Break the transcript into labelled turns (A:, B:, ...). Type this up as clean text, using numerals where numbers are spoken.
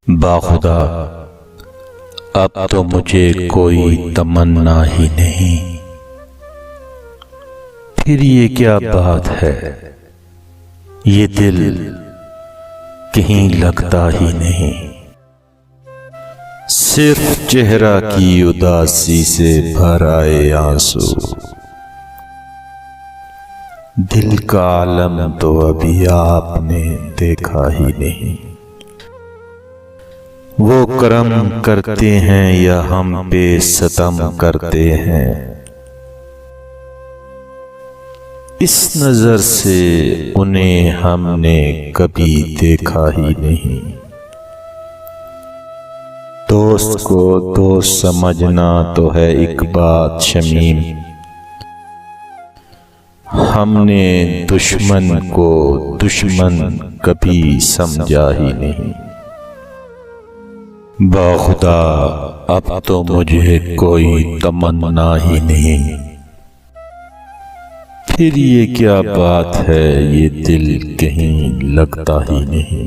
A: बाखुदा अब तो मुझे कोई तमन्ना ही नहीं। फिर ये क्या बात है, ये दिल कहीं लगता ही नहीं। सिर्फ चेहरा की उदासी से भर आए आंसू, दिल का आलम तो अभी आपने देखा ही नहीं। वो करम करते हैं या हम पे सितम करते हैं, इस नजर से उन्हें हमने कभी देखा ही नहीं। दोस्त को दोस्त समझना तो है एक बात शमीम, हमने दुश्मन को दुश्मन कभी समझा ही नहीं। बाखुदा अब तो मुझे कोई तमन्ना ही नहीं। फिर ये क्या बात है, ये दिल कहीं लगता ही नहीं।